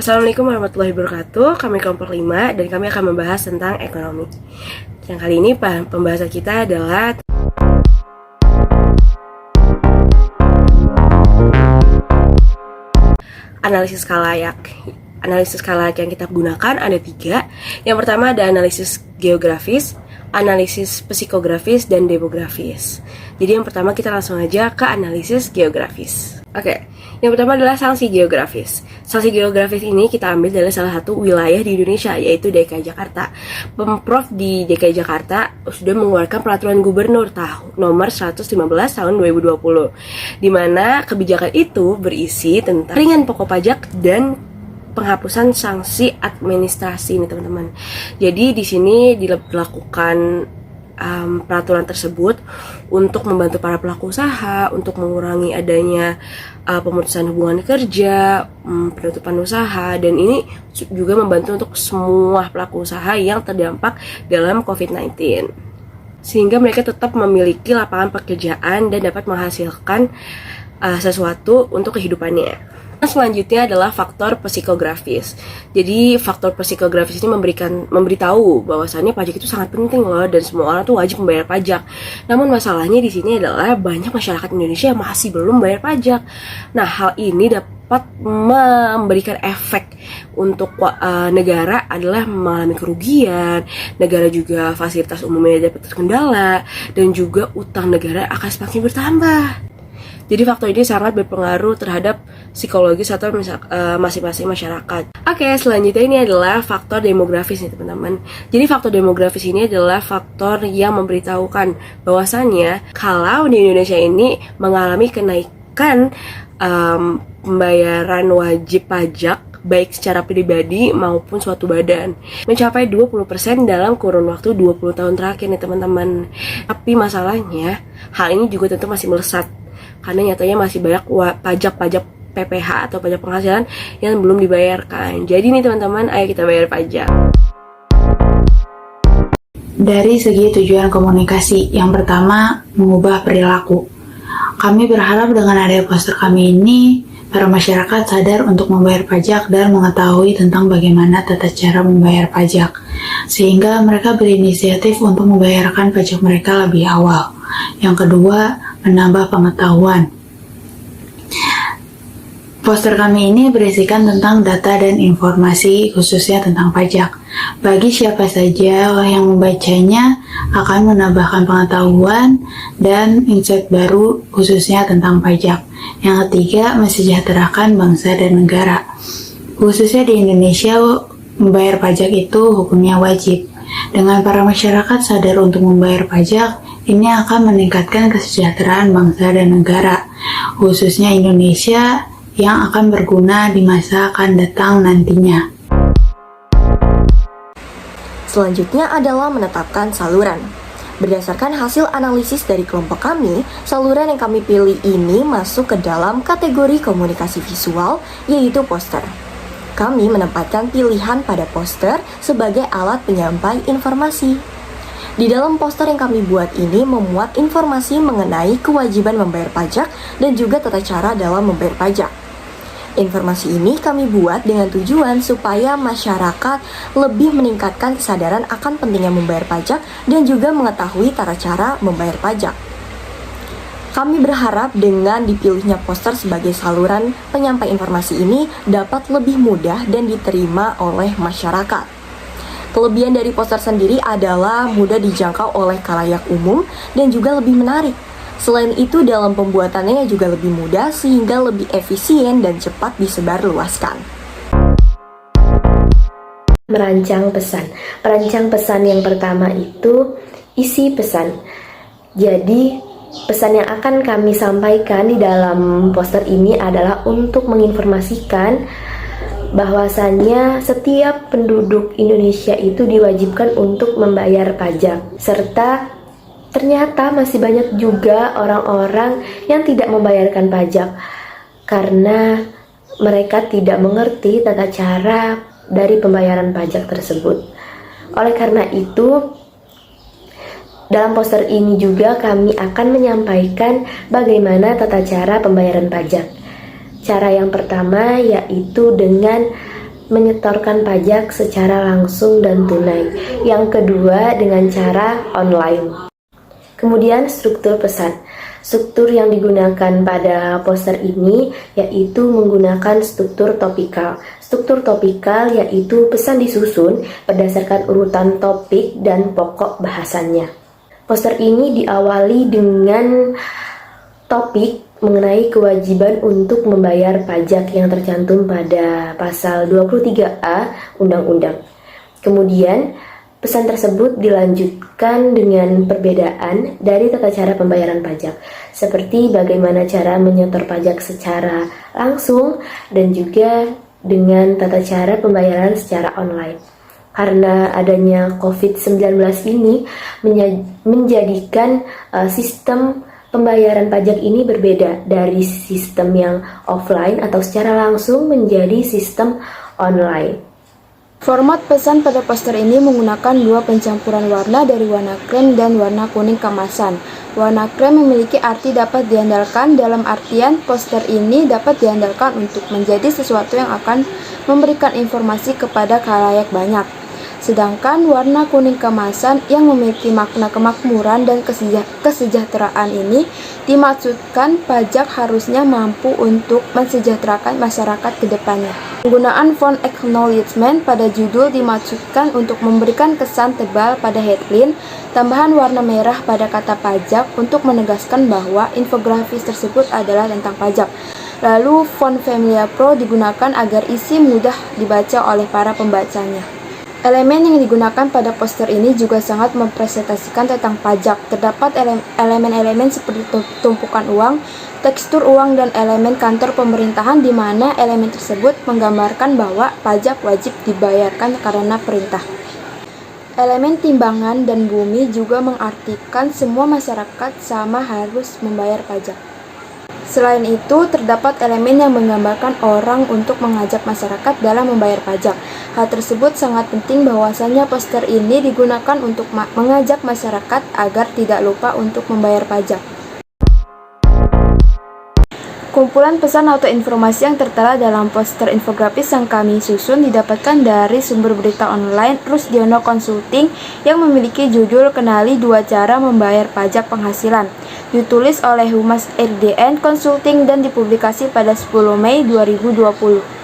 Assalamualaikum warahmatullahi wabarakatuh. Kami kelompok 5 dan kami akan membahas tentang ekonomi. Yang kali ini pembahasan kita adalah analisis skala layak. Analisis skala layak yang kita gunakan ada 3. Yang pertama ada analisis geografis, analisis psikografis, dan demografis. Jadi yang pertama kita langsung aja ke analisis geografis. Oke, yang pertama adalah sanksi geografis. Sanksi geografis ini kita ambil dari salah satu wilayah di Indonesia, yaitu DKI Jakarta. Pemprov di DKI Jakarta sudah mengeluarkan peraturan gubernur nomor 115 tahun 2020, di mana kebijakan itu berisi tentang ringan pokok pajak dan penghapusan sanksi administrasi nih teman-teman. Jadi di sini dilakukan peraturan tersebut untuk membantu para pelaku usaha untuk mengurangi adanya pemutusan hubungan kerja, penutupan usaha, dan ini juga membantu untuk semua pelaku usaha yang terdampak dalam COVID-19 sehingga mereka tetap memiliki lapangan pekerjaan dan dapat menghasilkan sesuatu untuk kehidupannya. Selanjutnya adalah faktor psikografis. Jadi faktor psikografis ini memberitahu bahwasannya pajak itu sangat penting loh dan semua orang tuh wajib membayar pajak. Namun masalahnya di sini adalah banyak masyarakat Indonesia yang masih belum bayar pajak. Nah, hal ini dapat memberikan efek untuk negara adalah mengalami kerugian, negara juga fasilitas umumnya dapat terkendala, dan juga utang negara akan semakin bertambah. Jadi faktor ini sangat berpengaruh terhadap psikologis atau masing-masing masyarakat. Oke, selanjutnya ini adalah faktor demografis nih teman-teman. Jadi faktor demografis ini adalah faktor yang memberitahukan bahwasannya kalau di Indonesia ini mengalami kenaikan pembayaran wajib pajak baik secara pribadi maupun suatu badan mencapai 20% dalam kurun waktu 20 tahun terakhir nih teman-teman. Tapi masalahnya hal ini juga tentu masih melesat karena nyatanya masih banyak pajak-pajak PPH atau pajak penghasilan yang belum dibayarkan. Jadi nih teman-teman, ayo kita bayar pajak. Dari segi tujuan komunikasi, yang pertama mengubah perilaku. Kami berharap dengan adanya poster kami ini, para masyarakat sadar untuk membayar pajak dan mengetahui tentang bagaimana tata cara membayar pajak, sehingga mereka berinisiatif untuk membayarkan pajak mereka lebih awal. Yang kedua, menambah pengetahuan. Poster kami ini berisikan tentang data dan informasi khususnya tentang pajak. Bagi siapa saja yang membacanya akan menambahkan pengetahuan dan insight baru khususnya tentang pajak. Yang ketiga, mensejahterakan bangsa dan negara. Khususnya di Indonesia, membayar pajak itu hukumnya wajib. Dengan para masyarakat sadar untuk membayar pajak, ini akan meningkatkan kesejahteraan bangsa dan negara, khususnya Indonesia yang akan berguna di masa akan datang nantinya. Selanjutnya adalah menetapkan saluran. Berdasarkan hasil analisis dari kelompok kami, saluran yang kami pilih ini masuk ke dalam kategori komunikasi visual, yaitu poster. Kami menempatkan pilihan pada poster sebagai alat penyampai informasi. Di dalam poster yang kami buat ini memuat informasi mengenai kewajiban membayar pajak dan juga tata cara dalam membayar pajak. Informasi ini kami buat dengan tujuan supaya masyarakat lebih meningkatkan kesadaran akan pentingnya membayar pajak dan juga mengetahui tata cara membayar pajak. Kami berharap dengan dipilihnya poster sebagai saluran penyampai informasi ini dapat lebih mudah dan diterima oleh masyarakat. Kelebihan dari poster sendiri adalah mudah dijangkau oleh khalayak umum dan juga lebih menarik. Selain itu, dalam pembuatannya juga lebih mudah sehingga lebih efisien dan cepat disebarluaskan. Merancang pesan. Perancang pesan yang pertama itu isi pesan. Jadi, pesan yang akan kami sampaikan di dalam poster ini adalah untuk menginformasikan bahwasannya setiap penduduk Indonesia itu diwajibkan untuk membayar pajak, serta ternyata masih banyak juga orang-orang yang tidak membayarkan pajak karena mereka tidak mengerti tata cara dari pembayaran pajak tersebut. Oleh karena itu, dalam poster ini juga kami akan menyampaikan bagaimana tata cara pembayaran pajak. Cara yang pertama yaitu dengan menyetorkan pajak secara langsung dan tunai. Yang kedua dengan cara online. Kemudian struktur pesan. Struktur yang digunakan pada poster ini yaitu menggunakan struktur topikal. Struktur topikal yaitu pesan disusun berdasarkan urutan topik dan pokok bahasannya. Poster ini diawali dengan topik mengenai kewajiban untuk membayar pajak yang tercantum pada pasal 23A Undang-Undang. Kemudian, pesan tersebut dilanjutkan dengan perbedaan dari tata cara pembayaran pajak, seperti bagaimana cara menyetor pajak secara langsung dan juga dengan tata cara pembayaran secara online. Karena adanya COVID-19 ini menjadikan sistem pembayaran pajak ini berbeda dari sistem yang offline atau secara langsung menjadi sistem online. Format pesan pada poster ini menggunakan dua pencampuran warna dari warna krem dan warna kuning kemasan. Warna krem memiliki arti dapat diandalkan, dalam artian poster ini dapat diandalkan untuk menjadi sesuatu yang akan memberikan informasi kepada khalayak banyak. Sedangkan warna kuning kemasan yang memiliki makna kemakmuran dan kesejahteraan ini dimaksudkan pajak harusnya mampu untuk mensejahterakan masyarakat ke depannya. Penggunaan font acknowledgement pada judul dimaksudkan untuk memberikan kesan tebal pada headline, tambahan warna merah pada kata pajak untuk menegaskan bahwa infografis tersebut adalah tentang pajak. Lalu font Familia Pro digunakan agar isi mudah dibaca oleh para pembacanya. Elemen yang digunakan pada poster ini juga sangat mempresentasikan tentang pajak. Terdapat elemen-elemen seperti tumpukan uang, tekstur uang, dan elemen kantor pemerintahan di mana elemen tersebut menggambarkan bahwa pajak wajib dibayarkan karena perintah. Elemen timbangan dan bumi juga mengartikan semua masyarakat sama harus membayar pajak. Selain itu, terdapat elemen yang menggambarkan orang untuk mengajak masyarakat dalam membayar pajak. Hal tersebut sangat penting bahwasanya poster ini digunakan untuk mengajak masyarakat agar tidak lupa untuk membayar pajak. Kumpulan pesan atau informasi yang tertera dalam poster infografis yang kami susun didapatkan dari sumber berita online Rusdiono Consulting yang memiliki judul Kenali 2 Cara Membayar Pajak Penghasilan. Ditulis oleh Humas RDN Consulting dan dipublikasi pada 10 Mei 2020.